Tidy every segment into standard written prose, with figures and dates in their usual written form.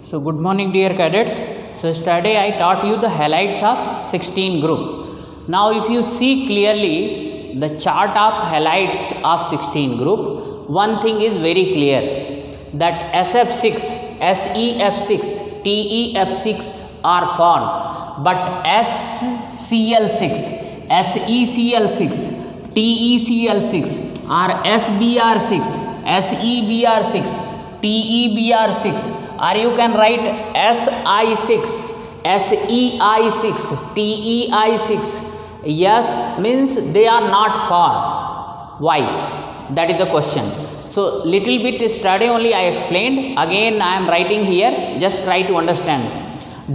So good morning dear cadets. So yesterday I taught you the halides of 16 group. Now if you see clearly the chart of halides of 16 group, one thing is very clear that SF6, SEF6, TEF6 are formed, but SCl6, SECl6, TECl6 or SBr6, SEBr6, TEBr6, or you can write SI6, SEI6, TEI6. Yes means they are not formed. Why? That is the question. So little bit study only I explained. Again I am writing here. Just try to understand.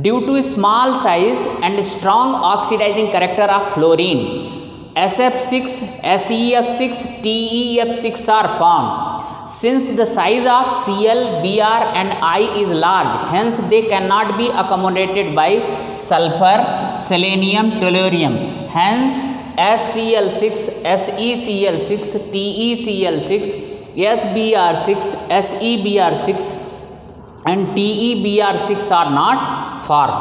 Due to small size and strong oxidizing character of fluorine, SF6, SEF6, TEF6 are formed. Since the size of Cl, Br and I is large, hence they cannot be accommodated by sulfur, selenium, tellurium. Hence SCl6, SECl6, TECl6, SBr6, SEBr6 and TEBr6 are not formed.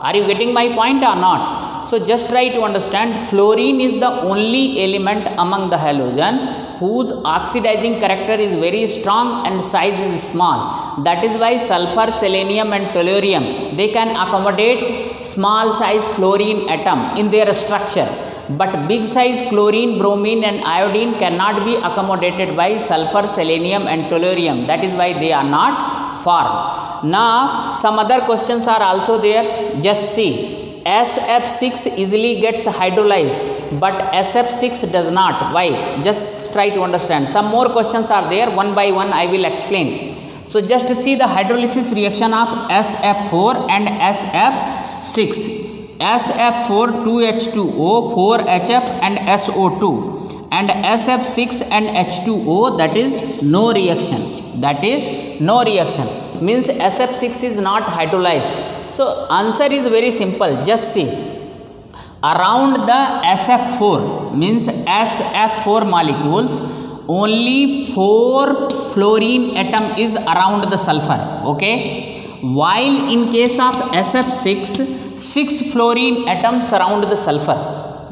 Are you getting my point or not? So just try to understand, fluorine is the only element among the halogen whose oxidizing character is very strong and size is small. That is why sulfur, selenium and tellurium, they can accommodate small size fluorine atom in their structure. But big size chlorine, bromine and iodine cannot be accommodated by sulfur, selenium and tellurium. That is why they are not formed. Now some other questions are also there. Just see. SF6 easily gets hydrolyzed, but SF6 does not. Why? Just try to understand. Some more questions are there. One by one I will explain. So just see the hydrolysis reaction of SF4 and SF6. SF4 2H2O, 4HF and SO2, and SF6 and H2O, that is no reaction. That is no reaction. Means SF6 is not hydrolyzed. So answer is very simple. Just see. Around the SF4 means SF4 molecules, only 4 fluorine atom is around the sulfur. Okay. While in case of SF6, 6 fluorine atoms surround the sulfur.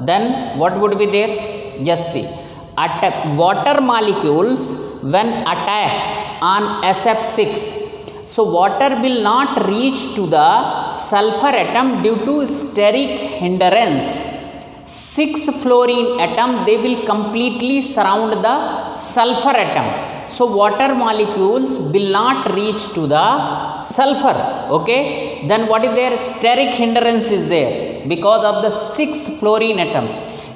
Then what would be there? Just see. Water molecules when attack on SF6, so water will not reach to the sulfur atom due to steric hindrance. 6 fluorine atom, they will completely surround the sulfur atom. So water molecules will not reach to the sulfur. Okay. Then what is there? Steric hindrance is there because of the 6 fluorine atom.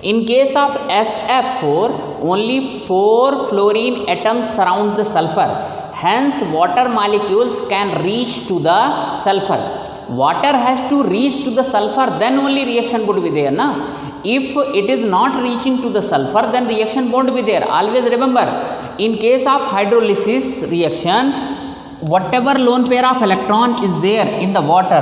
In case of SF4, only 4 fluorine atoms surround the sulfur. Hence water molecules can reach to the sulfur. Water has to reach to the sulfur, then only reaction would be there. Na? If it is not reaching to the sulfur, then reaction won't be there. Always remember, in case of hydrolysis reaction, whatever lone pair of electron is there in the water,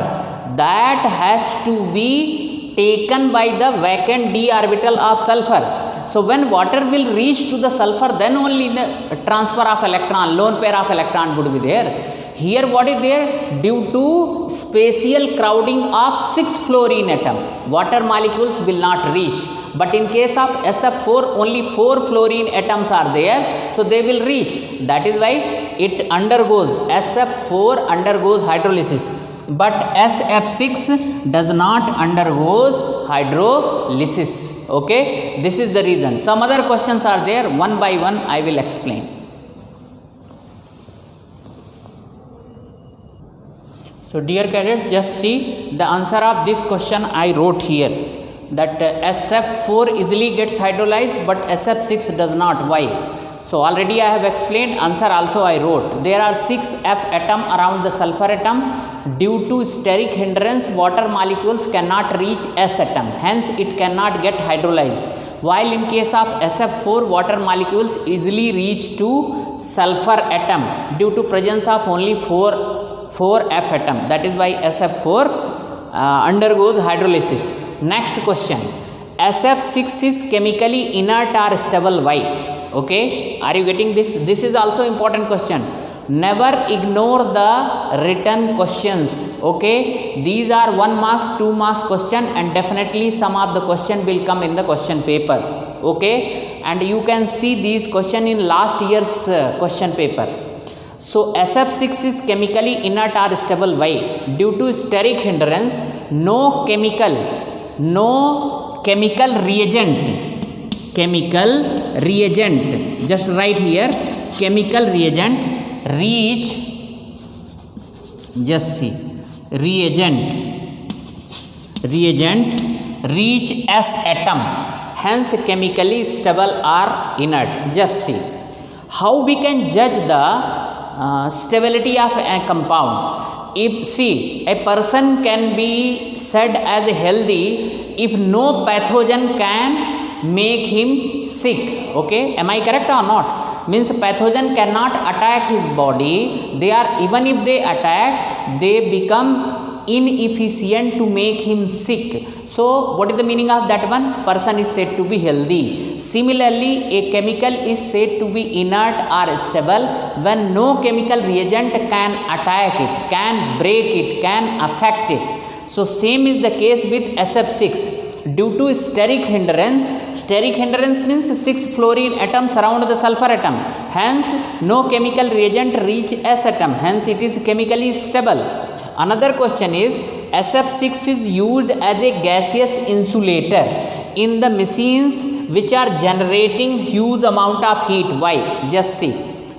that has to be taken by the vacant d orbital of sulfur. So when water will reach to the sulfur, then only the transfer of electron, lone pair of electron would be there. Here what is there? Due to spatial crowding of 6 fluorine atom, water molecules will not reach. But in case of SF4, only 4 fluorine atoms are there, so they will reach. That is why it undergoes, SF4 undergoes hydrolysis. But SF6 does not undergoes hydrolysis. Okay. This is the reason. Some other questions are there. One by one I will explain. So dear cadets, just see the answer of this question I wrote here. That SF4 easily gets hydrolyzed, but SF6 does not. Why? So already I have explained, answer also I wrote. There are 6 F atom around the sulfur atom. Due to steric hindrance, water molecules cannot reach S atom. Hence it cannot get hydrolyzed. While in case of SF4, water molecules easily reach to sulfur atom due to presence of only 4 F atom. That is why SF4 undergoes hydrolysis. Next question. SF6 is chemically inert or stable. Why? Okay. Are you getting this? This is also important question. Never ignore the written questions. Okay, these are 1 marks, 2 marks question, and definitely some of the question will come in the question paper. Okay, and you can see these question in last year's question paper. So SF6 is chemically inert or stable. Why? Due to steric hindrance, no chemical reagent, just write here, chemical reagent reach, just see, reagent reach S atom, hence chemically stable or inert. Just see how we can judge the stability of a compound. If see, a person can be said as healthy if no pathogen can make him sick. Okay, am I correct or not? Means pathogen cannot attack his body. They are, even if they attack, they become inefficient to make him sick. So what is the meaning of that one? Person is said to be healthy. Similarly, a chemical is said to be inert or stable when no chemical reagent can attack it, can break it, can affect it. So same is the case with SF6. Due to steric hindrance means 6 fluorine atoms surround the sulfur atom, hence no chemical reagent reach S atom, hence it is chemically stable. Another question is, SF6 is used as a gaseous insulator in the machines which are generating huge amount of heat. Why? Just see,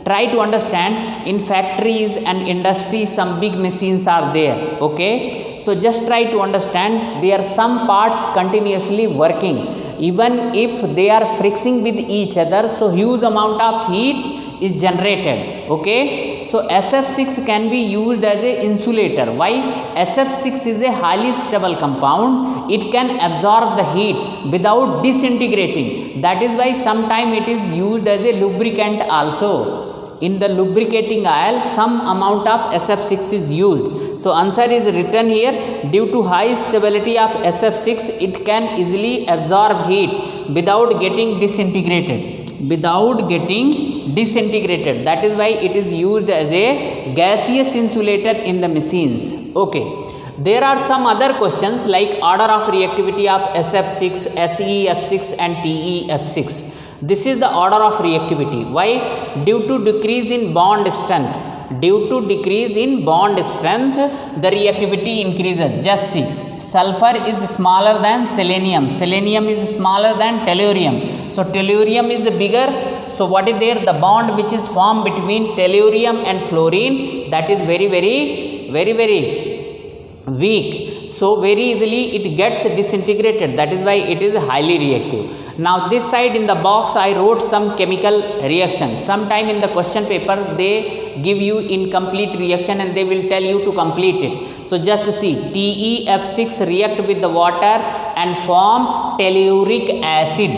try to understand. In factories and industries, some big machines are there. Okay, so just try to understand, there are some parts continuously working, even if they are frictioning with each other, so huge amount of heat is generated. Okay, so SF6 can be used as a insulator. Why? SF6 is a highly stable compound. It can absorb the heat without disintegrating. That is why sometime it is used as a lubricant also. In the lubricating oil, some amount of SF6 is used. So answer is written here. Due to high stability of SF6, it can easily absorb heat without getting disintegrated. That is why it is used as a gaseous insulator in the machines. Okay, there are some other questions like order of reactivity of SF6, SEF6 and TEF6. This is the order of reactivity. Why? Due to decrease in bond strength, the reactivity increases. Just see, sulfur is smaller than selenium is smaller than tellurium, so tellurium is bigger. So what is there? The bond which is formed between tellurium and fluorine, that is very weak, so very easily it gets disintegrated. That is why it is highly reactive. Now this side in the box I wrote some chemical reaction. Sometime in the question paper they give you incomplete reaction and they will tell you to complete it. So just see, TEF6 react with the water and form telluric acid,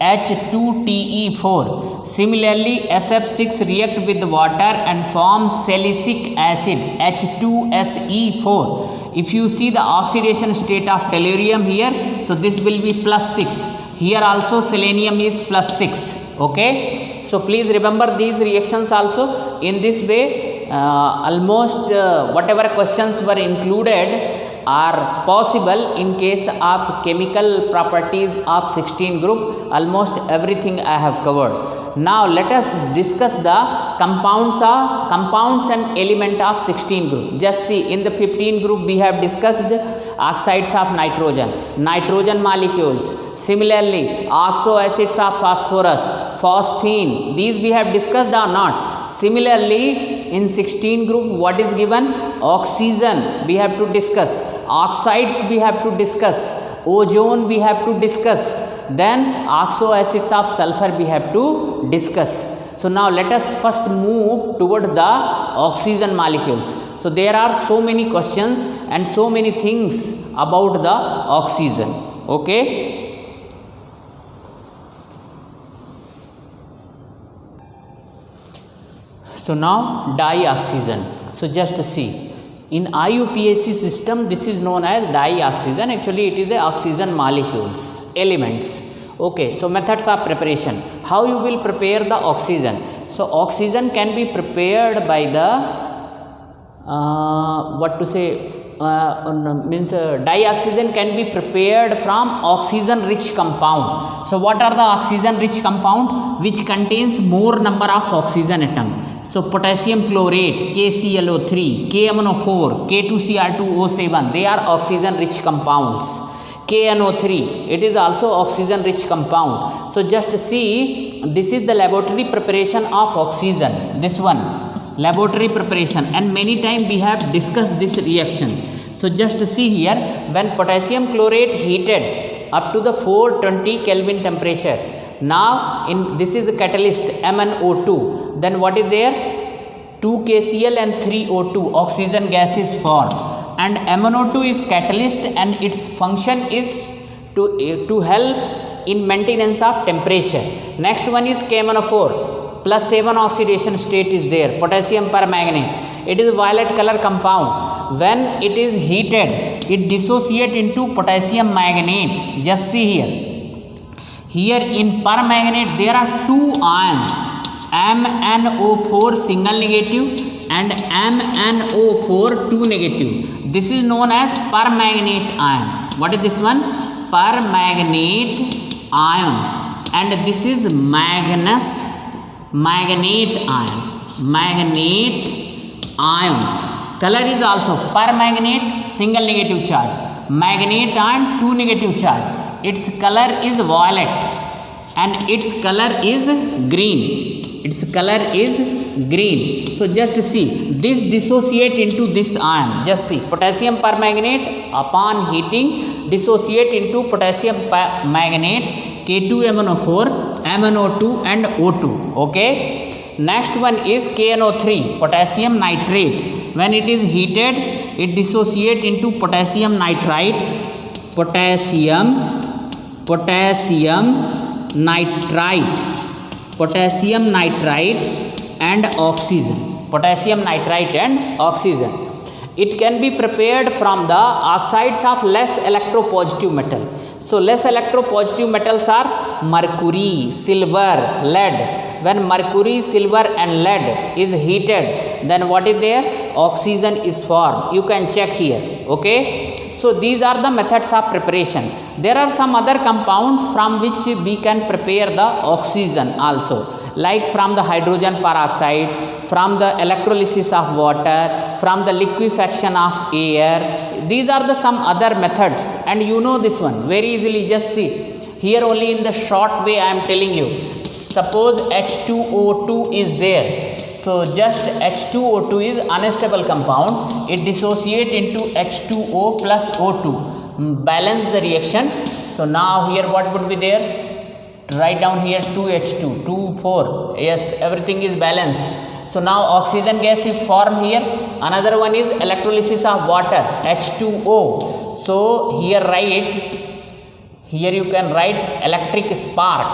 H2TE4. Similarly, SF6 react with water and form silicic acid, H2SE4. If you see the oxidation state of tellurium here, so this will be +6. Here also selenium is +6. Okay, so please remember these reactions also. In this way, almost whatever questions were included are possible in case of chemical properties of 16 group. Almost everything I have covered. Now let us discuss the compounds and element of 16 group. Just see, in the 15 group we have discussed oxides of nitrogen molecules. Similarly, oxo acids of phosphorus, phosphine, these we have discussed or not. Similarly, in 16 group what is given? Oxygen we have to discuss, oxides we have to discuss, ozone we have to discuss, then oxo acids of sulfur we have to discuss. So now let us first move toward the oxygen molecules. So there are so many questions and so many things about the oxygen. Okay, so now dioxygen. So just see, in IUPAC system this is known as dioxygen. Actually it is the oxygen molecules, elements. Okay, so methods of preparation. How you will prepare the oxygen? So oxygen can be prepared by the dioxygen can be prepared from oxygen rich compound. So what are the oxygen rich compound which contains more number of oxygen atom? So potassium chlorate, KClO3, KMnO4, K2Cr2O7, they are oxygen rich compounds. KNO3, it is also oxygen rich compound. So just see, this is the laboratory preparation of oxygen, this one laboratory preparation, and many times we have discussed this reaction. So just see here, when potassium chlorate heated up to the 420 Kelvin temperature, now in this is a catalyst MnO2, then what is there, 2 KCl and 3 O2, oxygen gas is formed, and MnO2 is catalyst and its function is to help in maintenance of temperature. Next one is KMnO4, plus 7 oxidation state is there, potassium permanganate. It is violet color compound. When it is heated, it dissociate into potassium manganate. Just see here. Here in permanganate there are two ions, MnO4 single negative and MnO4 two negative. This is known as permanganate ion. What is this one? Permanganate ion. And this is manganate ion. Color is also permanganate, single negative charge, manganate ion, two negative charge. Its color is violet and its color is green. So just see, this dissociate into this ion. Just see, potassium permanganate upon heating dissociate into potassium manganate, K2MnO4, MnO2 and O2. Okay. Next one is KNO3, potassium nitrate. When it is heated, it dissociate into potassium nitrite, and oxygen. It can be prepared from the oxides of less electropositive metal. So less electropositive metals are mercury, silver, lead. When mercury, silver and lead is heated, then what is there? Oxygen is formed. You can check here. Okay. So these are the methods of preparation. There are some other compounds from which we can prepare the oxygen also, like from the hydrogen peroxide, from the electrolysis of water, from the liquefaction of air. These are the some other methods, and you know this one very easily. Just see here, only in the short way I am telling you. Suppose H2O2 is there. So just H2O2 is unstable compound. It dissociate into H2O plus O2. Balance the reaction. So now here what would be there? Write down here 2H2, 2, 4. Yes, everything is balanced. So now oxygen gas is formed here. Another one is electrolysis of water, H2O. So here you can write electric spark.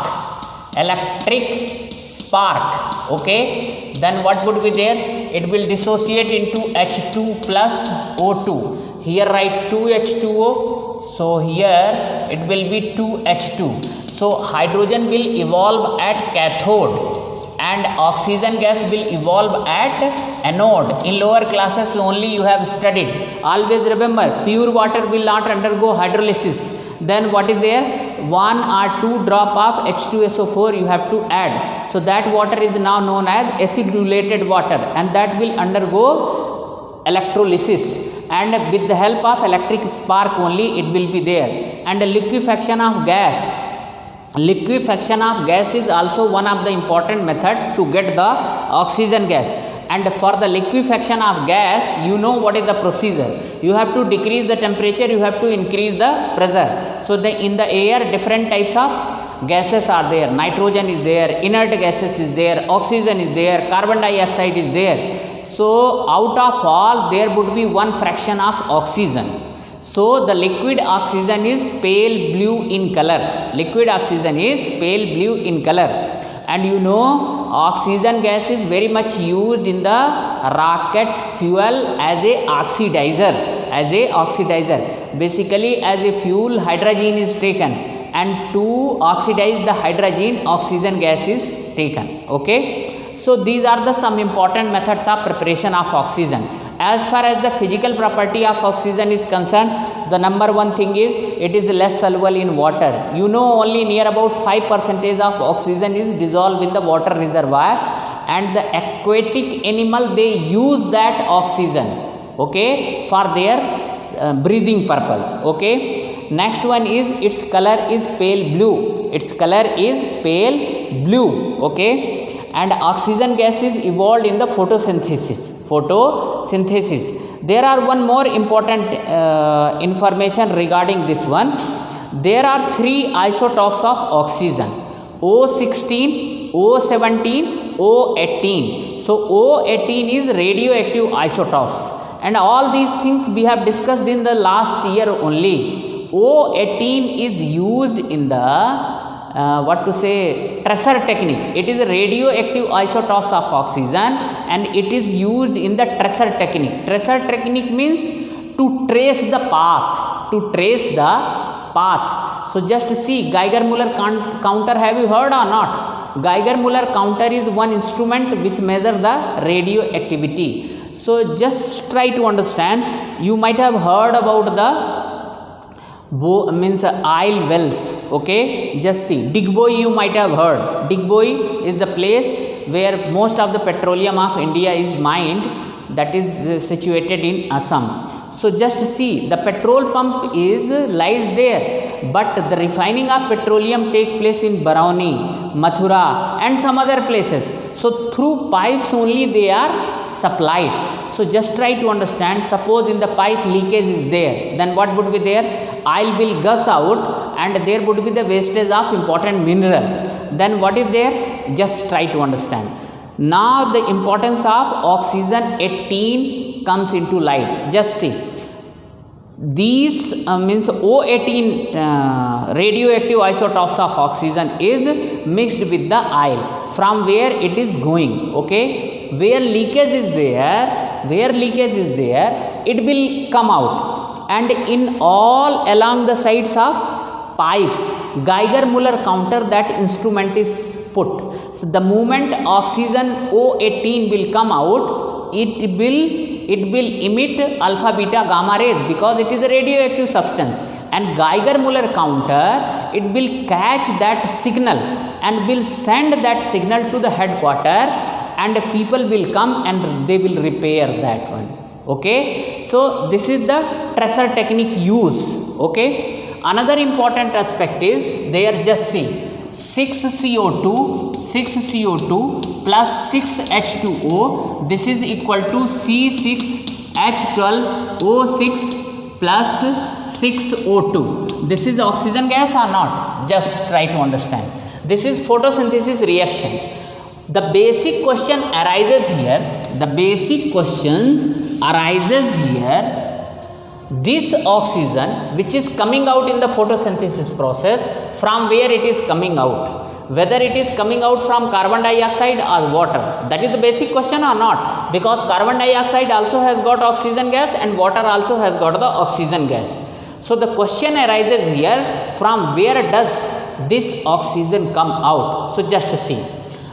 Okay. Then what would be there? It will dissociate into H2 plus O2. Here write 2H2O. So here it will be 2H2. So hydrogen will evolve at cathode and oxygen gas will evolve at anode. In lower classes only you have studied. Always remember, pure water will not undergo hydrolysis. Then what is there? 1 or 2 drop of H2SO4 you have to add. So that water is now known as acidulated water, and that will undergo electrolysis, and with the help of electric spark only it will be there. And the liquefaction of gas is also one of the important method to get the oxygen gas. And for the liquefaction of gas, you know what is the procedure. You have to decrease the temperature, you have to increase the pressure. So in the air different types of gases are there. Nitrogen is there, inert gases is there, oxygen is there, carbon dioxide is there. So out of all there would be one fraction of oxygen. So the liquid oxygen is pale blue in color. And you know, oxygen gas is very much used in the rocket fuel as a oxidizer. Basically, as a fuel, hydrogen is taken, and to oxidize the hydrogen, oxygen gas is taken. Okay. So these are the some important methods of preparation of oxygen. As far as the physical property of oxygen is concerned, the number one thing is it is less soluble in water. You know, only near about 5% of oxygen is dissolved in the water reservoir, and the aquatic animal, they use that oxygen, okay, for their breathing purpose, okay. Next one is its color is pale blue. Its color is pale blue, okay. And oxygen gas is evolved in the photosynthesis. There are one more important information regarding this one. There are three isotopes of oxygen: O16, O17, O18. So O18 is radioactive isotopes, and all these things we have discussed in the last year only. O18 is used in the tracer technique. It is radioactive isotopes of oxygen, and it is used in the tracer technique. Tracer technique means to trace the path. So just see Geiger-Müller counter. Have you heard or not? Geiger-Müller counter is one instrument which measures the radioactivity. So just try to understand. You might have heard about the oil wells, okay. Just see Digboi, you might have heard. Digboi is the place where most of the petroleum of India is mined, that is situated in Assam. So just see, the petrol pump lies there, but the refining of petroleum take place in Barauni, Mathura and some other places. So through pipes only they are supplied. So just try to understand, suppose in the pipe leakage is there, then what would be there? Oil will gush out and there would be the wastage of important mineral. Then what is there? Just try to understand. Now the importance of oxygen 18 comes into light. Just see. These O18 radioactive isotopes of oxygen is mixed with the oil from where it is going, okay. Where leakage is there, it will come out, and in all along the sides of pipes, Geiger-Müller counter, that instrument is put. So the moment oxygen O18 will come out, it will emit alpha, beta, gamma rays, because it is a radioactive substance, and Geiger-Müller counter, it will catch that signal and will send that signal to the headquarter, and people will come and they will repair that one, okay. So this is the tracer technique use, okay. Another important aspect is there, just see, 6 CO2 plus 6 H2O, this is equal to C6H12O6 plus 6O2. This is oxygen gas or not? Just try to understand. This is photosynthesis reaction. The basic question arises here. This oxygen which is coming out in the photosynthesis process, from where it is coming out? Whether it is coming out from carbon dioxide or water? That is the basic question or not? Because carbon dioxide also has got oxygen gas and water also has got the oxygen gas. So the question arises here, from where does this oxygen come out? So just see.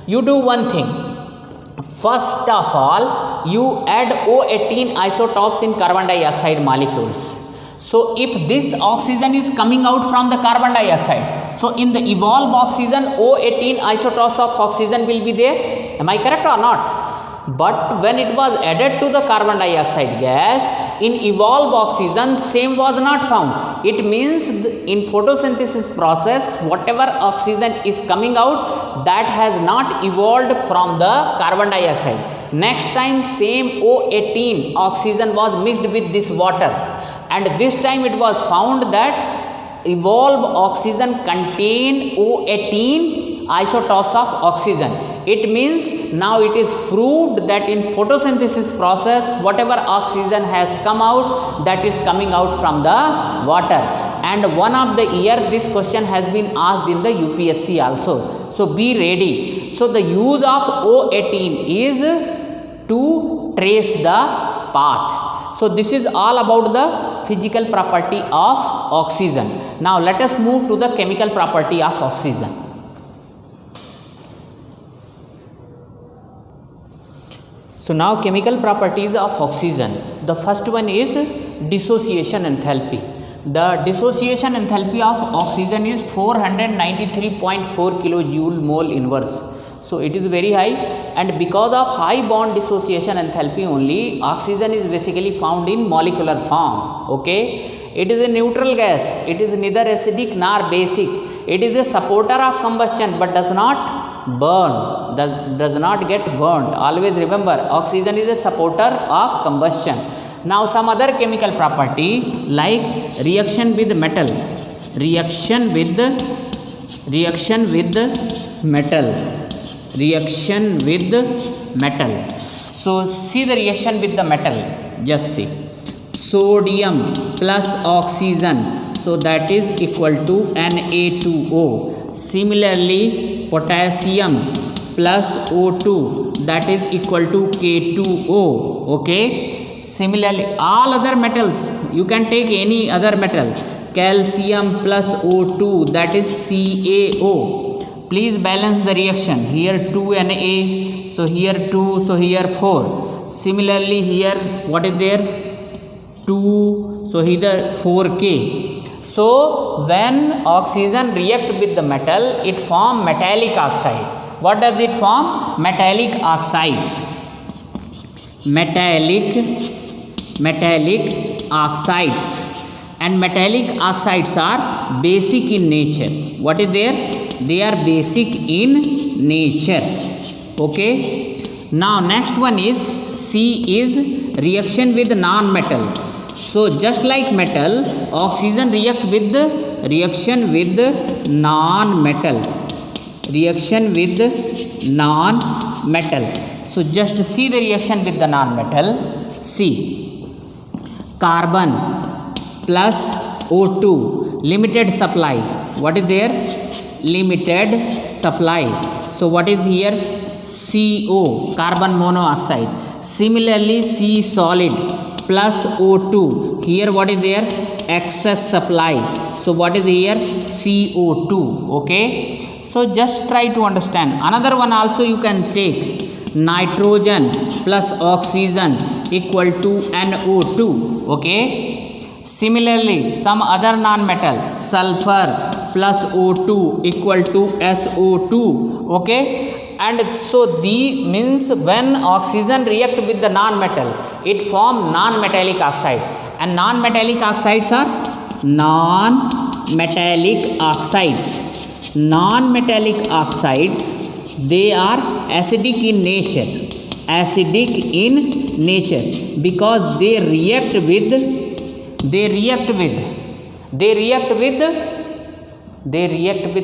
You do one thing. First of all, you add O18 isotopes in carbon dioxide molecules. So if this oxygen is coming out from the carbon dioxide, so in the evolved oxygen, O18 isotopes of oxygen will be there. Am I correct or not? But when it was added to the carbon dioxide gas, in evolved oxygen, same was not found. It means in photosynthesis process, whatever oxygen is coming out, that has not evolved from the carbon dioxide. Next time, same O18 oxygen was mixed with this water, and this time it was found that evolved oxygen contain O18 isotopes of oxygen. It means now it is proved that in photosynthesis process, whatever oxygen has come out, that is coming out from the water. And one of the year this question has been asked in the UPSC also. So be ready. So the use of O18 is to trace the path. So this is all about the physical property of oxygen. Now let us move to the chemical property of oxygen. So now chemical properties of oxygen. The first one is dissociation enthalpy. The dissociation enthalpy of oxygen is 493.4 kilojoule mole inverse. So it is very high, and because of high bond dissociation enthalpy only, oxygen is basically found in molecular form. Okay, it is a neutral gas. It is neither acidic nor basic. It is a supporter of combustion but does not burn, does not get burned. Always remember, oxygen is a supporter of combustion. Now some other chemical property like reaction with metal, reaction with metal. So see the reaction with the metal, just see. Sodium plus oxygen, so that is equal to Na2O. Similarly, potassium plus O2, that is equal to K2O. Okay. Similarly, all other metals, you can take any other metal. Calcium plus O2, that is CaO. Please balance the reaction. Here 2Na, so here 2, so here 4. Similarly, here what is there? 2, so here 4K. So when oxygen react with the metal, it form metallic oxide. What does it form? Metallic oxides. Metallic oxides. And metallic oxides are basic in nature. What is there? They are basic in nature. Okay. Now next one is C is reaction with non-metal. So just like metal, oxygen react with reaction with non-metal. Reaction with non-metal. So just see the reaction with the non-metal. See, carbon plus O2, limited supply. What is there? Limited supply. So what is here? CO, carbon monoxide. Similarly, C solid plus O2. Here what is there? Excess supply. So what is here? CO2. Okay. So just try to understand. Another one also you can take. Nitrogen plus oxygen equal to NO2. Okay. Similarly, some other non-metal, sulfur plus O2 equal to SO2. Okay. And so the means when oxygen react with the non-metal, it form non-metallic oxide. And non-metallic oxides are non-metallic oxides. Non-metallic oxides, they are acidic in nature. Acidic in nature because they react with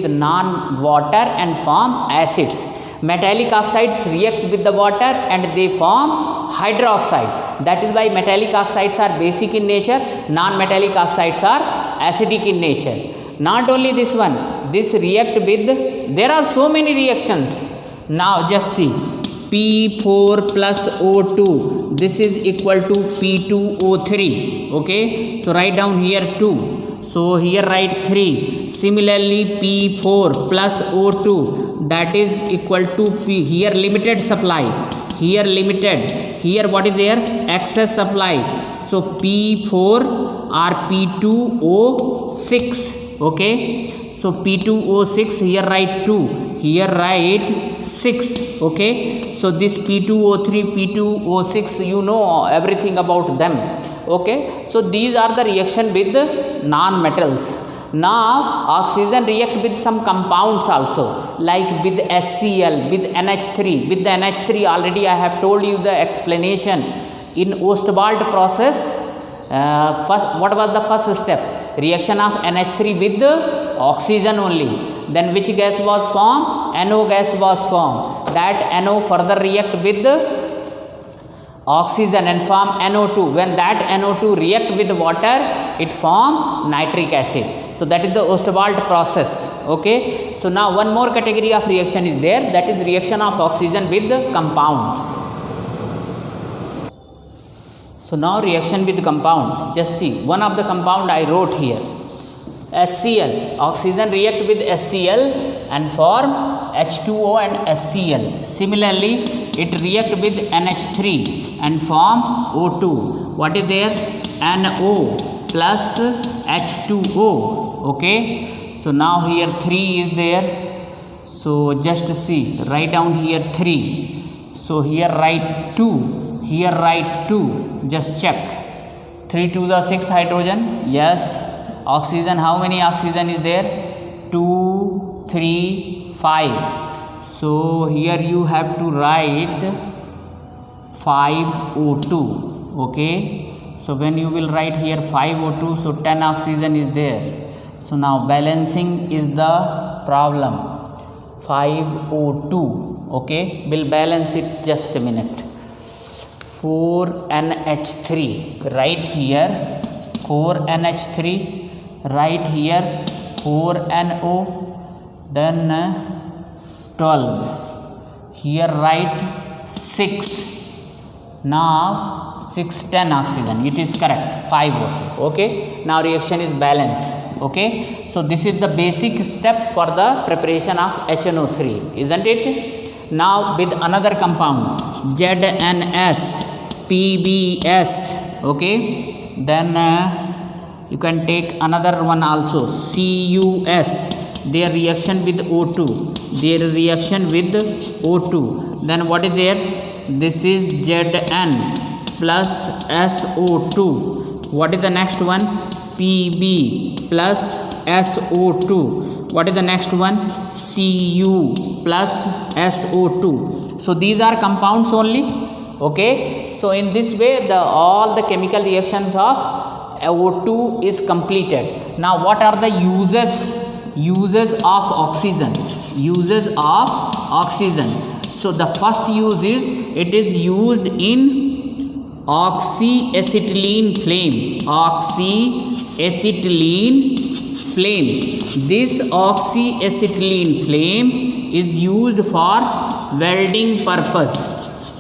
non-water and form acids. Metallic oxides react with the water and they form hydroxide. That is why metallic oxides are basic in nature, non-metallic oxides are acidic in nature. Not only this one, this react with, there are so many reactions. Now just see, P4 plus O2, this is equal to P2O3. Okay, so write down here 2. So here write 3. Similarly, P4 plus O2, that is equal to P. Here limited supply. Here limited. Here what is there? Excess supply. So P4 or P2O6. Okay. So P2O6, here write 2. Here write 6. Okay. So this P2O3, P2O6, you know everything about them. Okay. So these are the reaction with non-metals. Now oxygen react with some compounds also, like with HCl, with NH3. With the NH3 already I have told you the explanation in Ostwald process. What was the first step? Reaction of NH3 with the oxygen only. Then which gas was formed? NO gas was formed. That NO further react with the oxygen and form NO2. When that NO2 react with water, it form nitric acid. So that is the Ostwald process. Okay. So now one more category of reaction is there, that is reaction of oxygen with the compounds. So now reaction with compound. Just see, one of the compound I wrote here. HCl, oxygen react with HCl and form H2O and HCl. Similarly, it react with NH3 and form O2. What is there? NO plus H2O. Okay. So now here 3 is there. So just see, write down here 3. So here write 2. Here write 2. Just check. 3 to the 6 hydrogen. Yes. Oxygen. How many oxygen is there? 2, 3, 5. So here you have to write 5O2. Okay. So when you will write here 5O2, so 10 oxygen is there. So now balancing is the problem. 5O2. Okay. We'll balance it just a minute. 4NH3. Right here 4NH3. Right here 4NO. Then 12. Here write 6. Now 6, 10 oxygen. It is correct. 5O2. Okay. Now reaction is balanced. Okay. So this is the basic step for the preparation of HNO3. Isn't it? Now with another compound ZNS, PBS. Okay. Then you can take another one also, CUS. Their reaction with O2. Their reaction with O2. Then what is there? This is Zn plus SO2. What is the next one? PB plus SO2. What is the next one? Cu plus SO2. So these are compounds only. Okay. So in this way, all the chemical reactions of O2 is completed. Now what are the uses of oxygen? Uses of oxygen. So the first use is, it is used in oxyacetylene flame. Oxyacetylene flame. This oxyacetylene flame is used for welding purpose.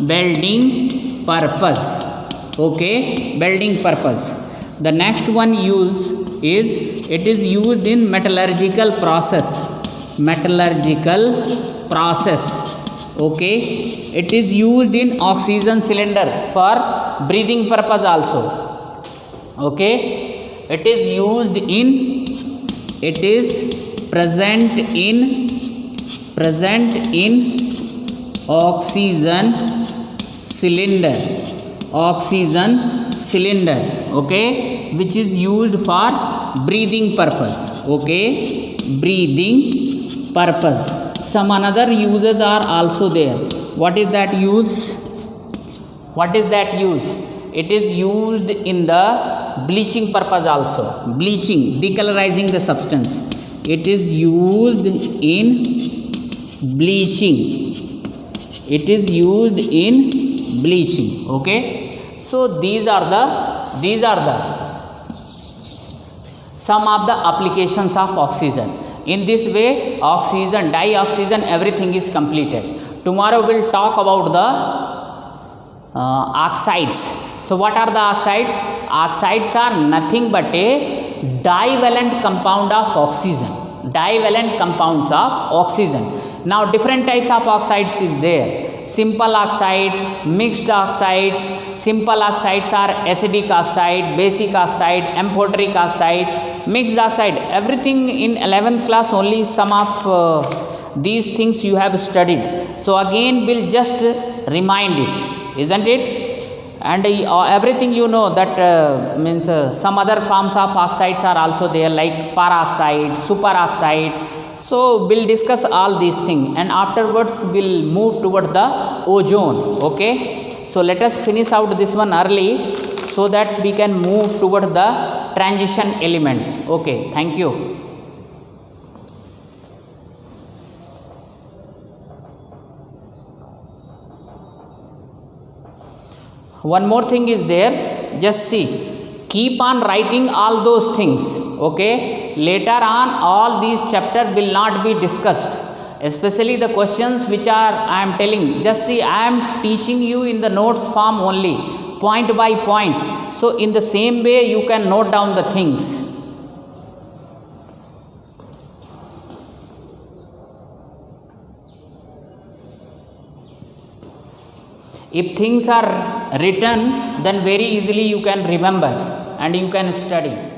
Welding purpose. Okay. Welding purpose. The next one use is, it is used in metallurgical process. Metallurgical process. Okay. It is used in oxygen cylinder for breathing purpose also. Okay. It is used in, it is present in oxygen cylinder. Oxygen cylinder. Okay. Which is used for breathing purpose. Okay. Breathing purpose. Some another uses are also there. What is that use? What is that use? It is used in the bleaching purpose also. Bleaching, decolorizing the substance. It is used in bleaching. It is used in bleaching. Okay. So these are the some of the applications of oxygen. In this way, oxygen, dioxygen, everything is completed. Tomorrow we'll talk about the oxides. So what are the oxides? Oxides are nothing but a divalent compound of oxygen. Divalent compounds of oxygen. Now different types of oxides is there. Simple oxide, mixed oxides. Simple oxides are acidic oxide, basic oxide, amphoteric oxide, mixed oxide. Everything in 11th class only, some of these things you have studied. So again we'll just remind it, isn't it? And everything you know that means some other forms of oxides are also there, like peroxide, superoxide. So we'll discuss all these things, and afterwards we'll move toward the ozone. Okay. So let us finish out this one early so that we can move toward the transition elements. Okay. Thank you. One more thing is there. Just see. Keep on writing all those things. Okay. Later on, all these chapters will not be discussed. Especially the questions which I am telling. Just see, I am teaching you in the notes form only, point by point. So in the same way, you can note down the things. If things are written, then very easily you can remember and you can study.